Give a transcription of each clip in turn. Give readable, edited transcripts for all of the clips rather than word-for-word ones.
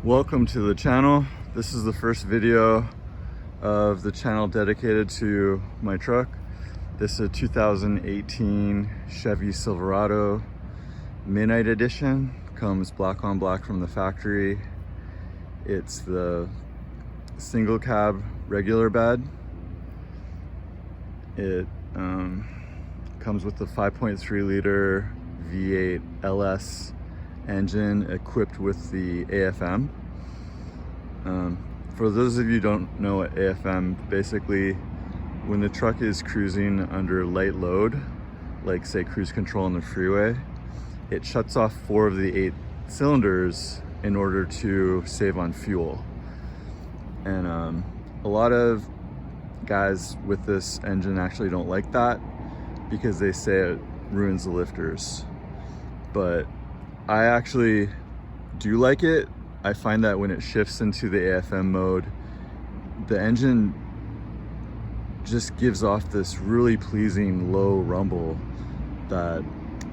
Welcome to the channel. This is the first video of the channel dedicated to my truck. This is a 2018 Chevy Silverado Midnight Edition. Comes black on black from the factory. It's the single cab regular bed. It comes with the 5.3 liter V8 LS engine equipped with the AFM. For those of you who don't know what AFM, basically when the truck is cruising under light load, like say cruise control on the freeway, it shuts off 4 of the 8 cylinders in order to save on fuel. And a lot of guys with this engine actually don't like that because they say it ruins the lifters. But I actually do like it. I find that when it shifts into the AFM mode, the engine just gives off this really pleasing low rumble that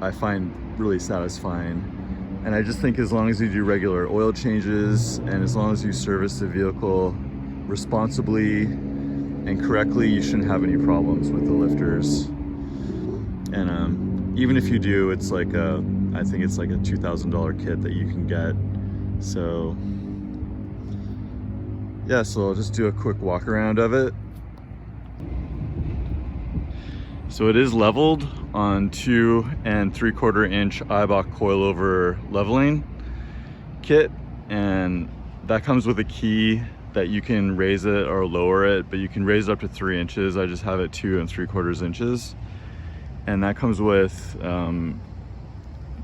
I find really satisfying. And I just think as long as you do regular oil changes and as long as you service the vehicle responsibly and correctly, you shouldn't have any problems with the lifters. And even if you do, it's like I think it's like a $2,000 kit that you can get. So yeah, so I'll just do a quick walk around of it. So it is leveled on 2 3/4 inch Eibach coilover leveling kit, and that comes with a key that you can raise it or lower it, but you can raise it up to 3 inches. I just have it 2 3/4 inches. And that comes with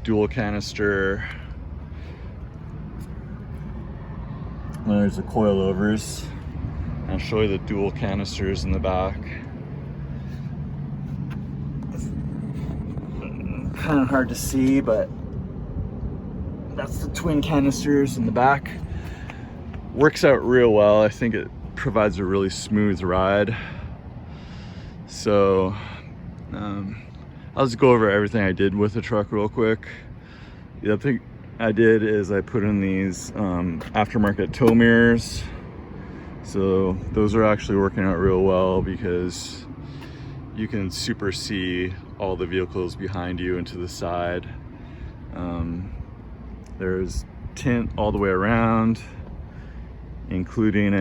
dual canister. There's the coilovers. I'll show you the dual canisters in the back. Kind of hard to see, but that's the twin canisters in the back. Works out real well. I think it provides a really smooth ride. So I'll just go over everything I did with the truck real quick. The other thing I did is I put in these aftermarket tow mirrors. So those are actually working out real well because you can super see all the vehicles behind you and to the side. There's tint all the way around, including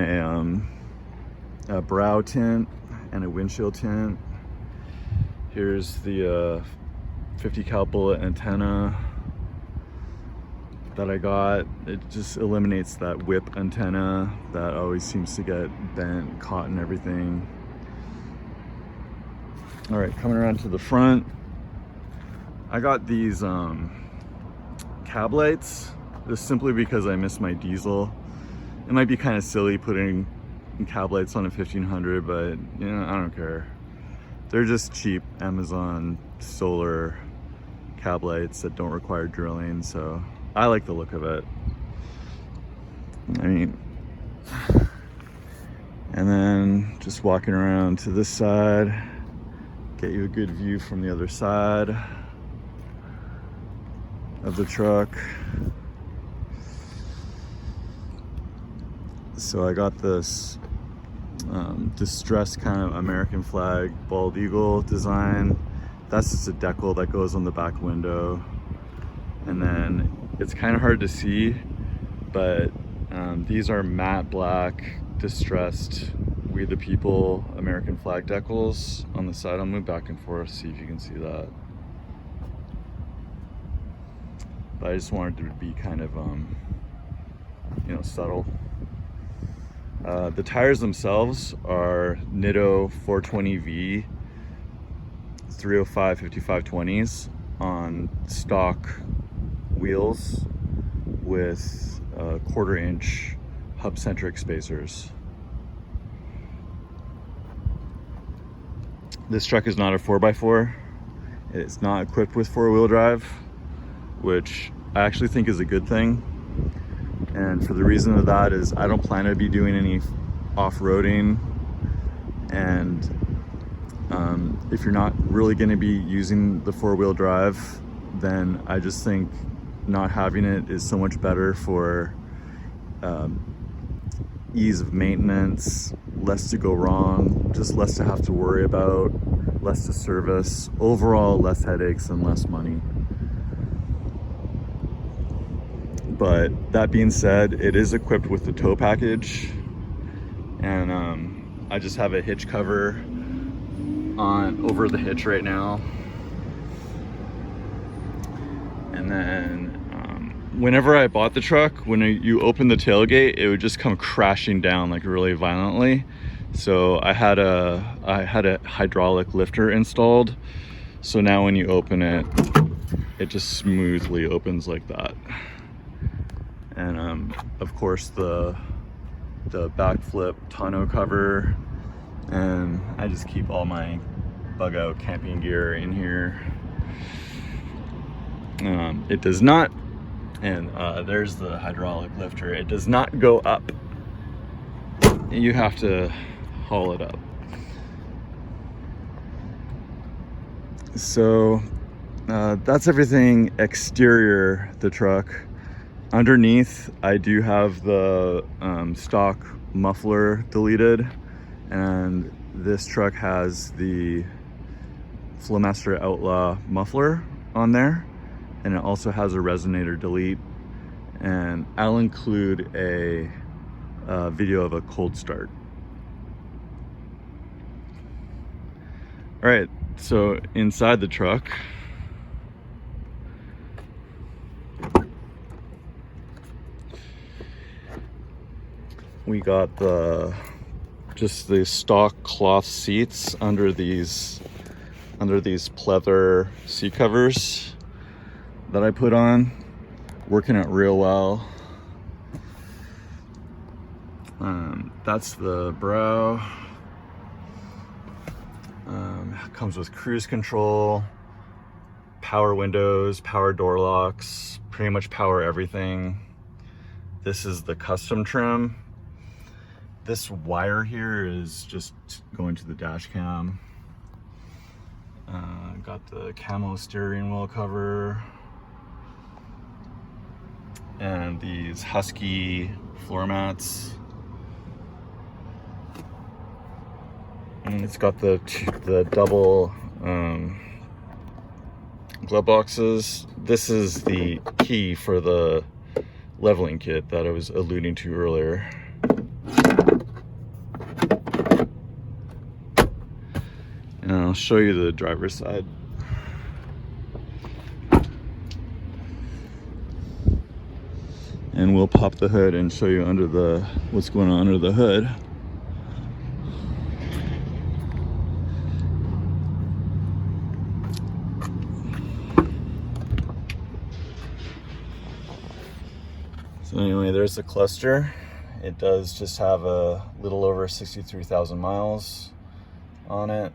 a brow tint and a windshield tint. Here's the 50 cal bullet antenna that I got. It just eliminates that whip antenna that always seems to get bent, caught and everything. All right, coming around to the front, I got these cab lights just simply because I miss my diesel. It might be kind of silly putting cab lights on a 1500, but you know, I don't care. They're just cheap Amazon solar cab lights that don't require drilling, so I like the look of it. I mean, and then just walking around to this side, get you a good view from the other side of the truck. So I got this distressed kind of American flag bald eagle design. That's just a decal that goes on the back window. And then it's kind of hard to see, but these are matte black distressed We the People American flag decals on the side. I'll move back and forth, see if you can see that. But I just wanted to be kind of you know, subtle. The tires themselves are Nitto 420V 305 5520s on stock wheels with 1/4 inch hub-centric spacers. This truck is not a 4x4. It's not equipped with 4-wheel drive, which I actually think is a good thing. And for the reason of that is I don't plan to be doing any off-roading, and if you're not really going to be using the 4-wheel drive, then I just think not having it is so much better for ease of maintenance, less to go wrong, just less to have to worry about, less to service, overall less headaches and less money. But that being said, it is equipped with the tow package, and I just have a hitch cover on over the hitch right now. And then whenever I bought the truck, when you open the tailgate, it would just come crashing down like really violently. So I had a hydraulic lifter installed. So now when you open it, it just smoothly opens like that. And of course the backflip tonneau cover, and I just keep all my bug out camping gear in here. It does not, and there's the hydraulic lifter, it does not go up. You have to haul it up. So that's everything exterior the truck. Underneath, I do have the stock muffler deleted, and this truck has the Flowmaster Outlaw muffler on there, and it also has a resonator delete, and I'll include a video of a cold start. All right, so inside the truck, we got just the stock cloth seats under these pleather seat covers that I put on, working out real well. That's the brow. Comes with cruise control, power windows, power door locks, pretty much power everything. This is the custom trim. This wire here is just going to the dash cam. Got the camo steering wheel cover, and these Husky floor mats. And it's got the double glove boxes. This is the key for the leveling kit that I was alluding to earlier. And I'll show you the driver's side. And we'll pop the hood and show you what's going on under the hood. So anyway, there's the cluster. It does just have a little over 63,000 miles on it.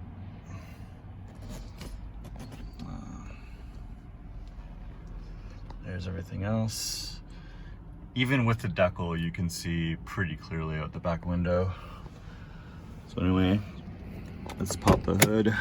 There's everything else. Even with the decal, you can see pretty clearly out the back window. So anyway, let's pop the hood.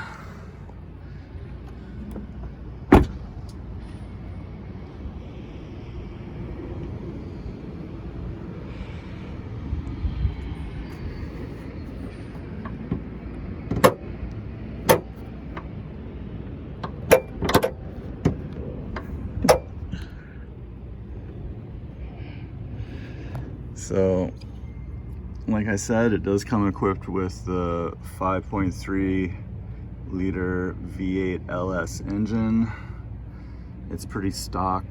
So, like I said, it does come equipped with the 5.3 liter V8 LS engine. It's pretty stock.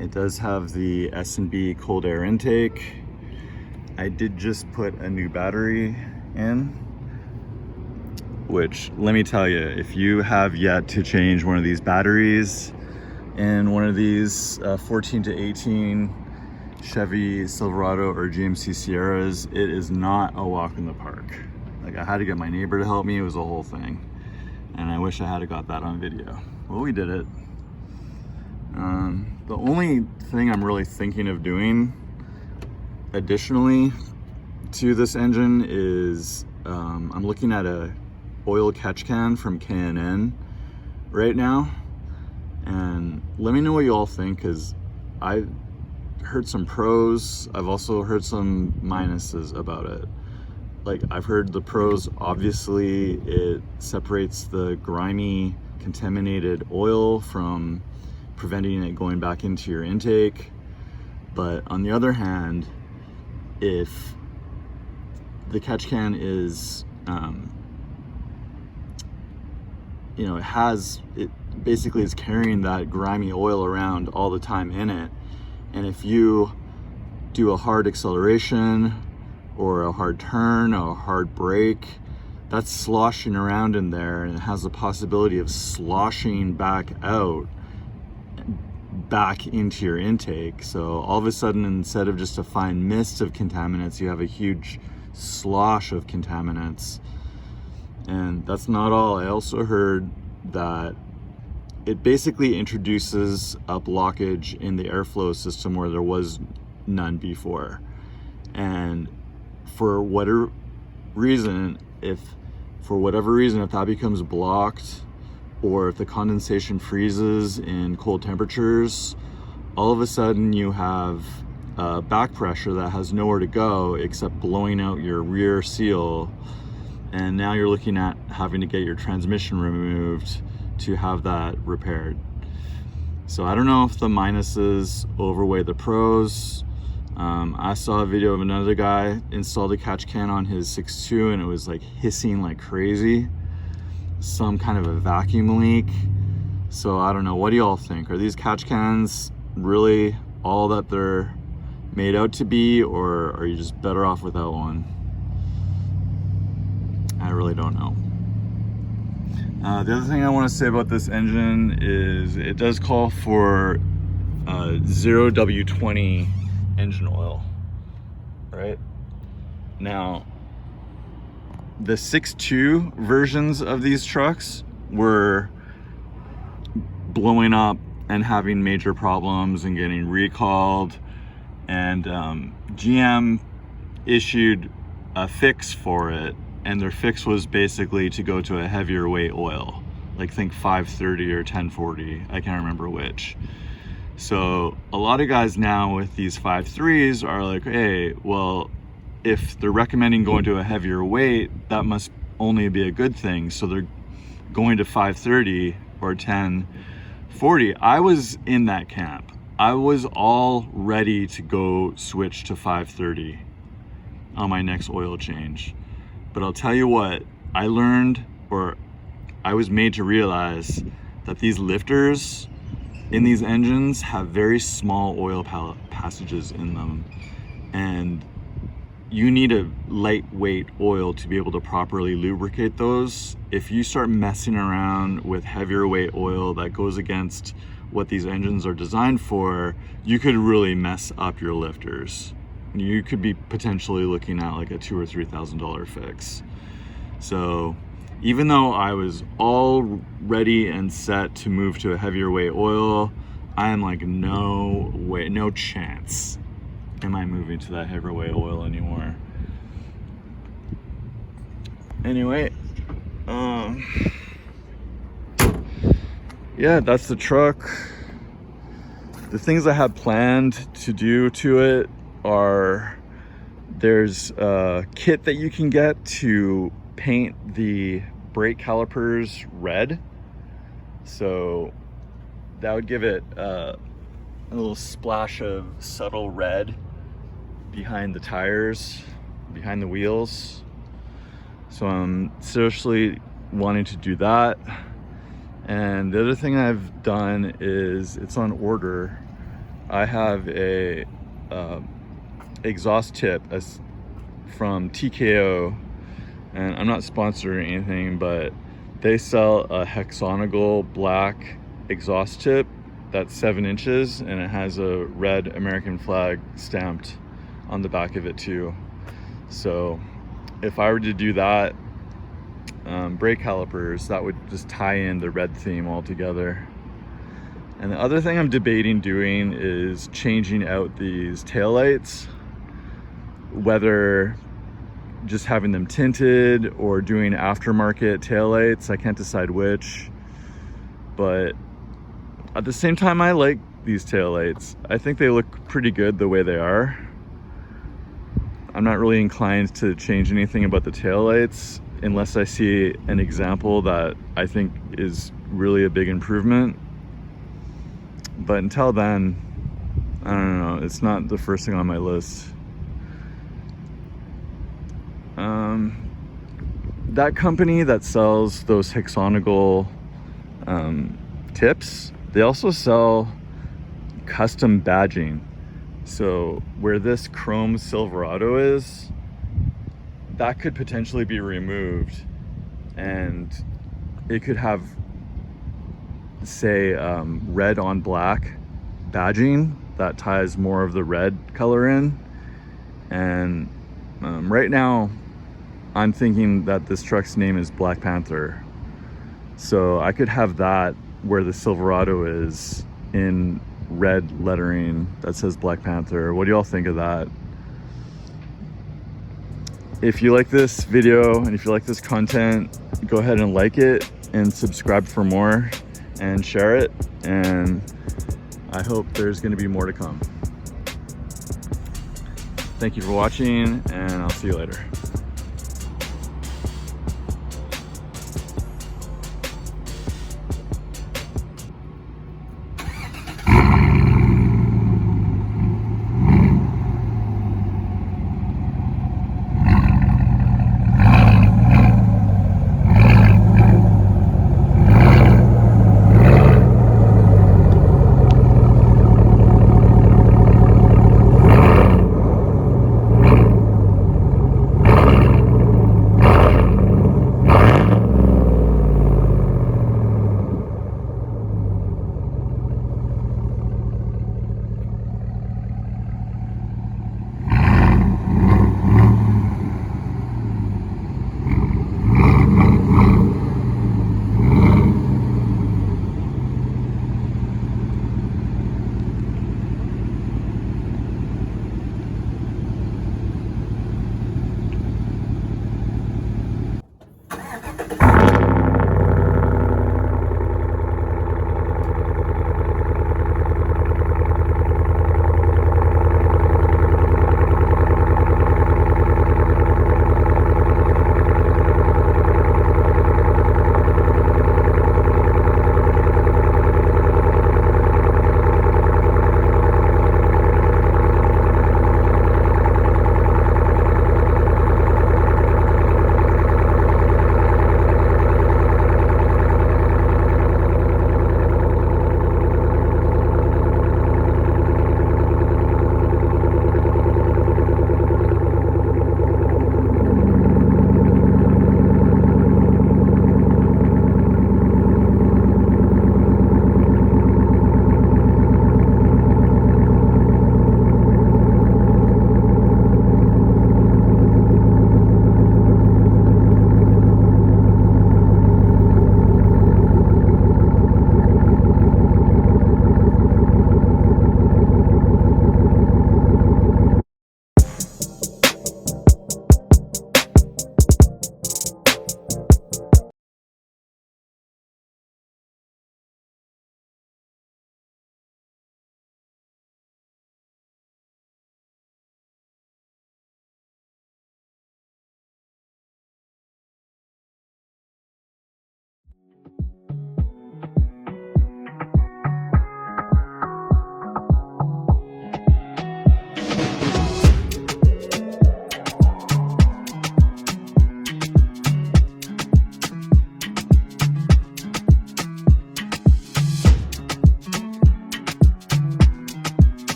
It does have the S&B cold air intake. I did just put a new battery in, which, let me tell you, if you have yet to change one of these batteries in one of these 14 to 18 Chevy Silverado or GMC Sierras, it is not a walk in the park. Like, I had to get my neighbor to help me. It was a whole thing, and I wish I had got that on video. Well, we did it. The only thing I'm really thinking of doing additionally to this engine is I'm looking at a oil catch can from K&N right now, and let me know what you all think, because heard some pros. I've also heard some minuses about it. Like, I've heard the pros, obviously it separates the grimy, contaminated oil from preventing it going back into your intake. But on the other hand, if the catch can is, you know, it basically is carrying that grimy oil around all the time in it. And if you do a hard acceleration or a hard turn or a hard brake, that's sloshing around in there, and it has the possibility of sloshing back out, back into your intake. So all of a sudden, instead of just a fine mist of contaminants, you have a huge slosh of contaminants. And that's not all. I also heard that it basically introduces a blockage in the airflow system where there was none before. And for whatever reason, if that becomes blocked, or if the condensation freezes in cold temperatures, all of a sudden you have back pressure that has nowhere to go except blowing out your rear seal. And now you're looking at having to get your transmission removed to have that repaired. So I don't know if the minuses overweigh the pros. I saw a video of another guy installed a catch can on his 6.2 and it was like hissing like crazy. Some kind of a vacuum leak. So I don't know, what do y'all think? Are these catch cans really all that they're made out to be, or are you just better off without one? I really don't know. The other thing I want to say about this engine is it does call for 0W20 engine oil, right? Now, the 6.2 versions of these trucks were blowing up and having major problems and getting recalled, and GM issued a fix for it. And their fix was basically to go to a heavier weight oil, like think 530 or 1040, I can't remember which. So a lot of guys now with these 5.3s are like, hey, well, if they're recommending going to a heavier weight, that must only be a good thing. So they're going to 530 or 1040. I was in that camp. I was all ready to go switch to 530 on my next oil change. But I'll tell you what, I learned, or I was made to realize, that these lifters in these engines have very small oil passages in them. And you need a lightweight oil to be able to properly lubricate those. If you start messing around with heavier weight oil that goes against what these engines are designed for, you could really mess up your lifters. You could be potentially looking at like a $2,000 or $3,000 fix. So even though I was all ready and set to move to a heavier weight oil, I am like, no way, no chance am I moving to that heavier weight oil anymore. Anyway, yeah, that's the truck. The things I have planned to do to it are, there's a kit that you can get to paint the brake calipers red. So that would give it a little splash of subtle red behind the tires, behind the wheels. So I'm seriously wanting to do that. And the other thing I've done is, it's on order. I have a exhaust tip from TKO, and I'm not sponsored or anything, but they sell a hexagonal black exhaust tip that's 7 inches, and it has a red American flag stamped on the back of it too. So if I were to do that, brake calipers, that would just tie in the red theme all together. And the other thing I'm debating doing is changing out these taillights, whether just having them tinted or doing aftermarket taillights. I can't decide which, but at the same time, I like these taillights. I think they look pretty good the way they are. I'm not really inclined to change anything about the taillights unless I see an example that I think is really a big improvement. But until then, I don't know, it's not the first thing on my list. That company that sells those hexagonal tips, they also sell custom badging. So where this chrome Silverado is, that could potentially be removed, and it could have, say, red on black badging that ties more of the red color in. And right now I'm thinking that this truck's name is Black Panther, so I could have that where the Silverado is in red lettering that says Black Panther. What do y'all think of that? If you like this video and if you like this content, go ahead and like it and subscribe for more and share it, and I hope there's going to be more to come. Thank you for watching, and I'll see you later.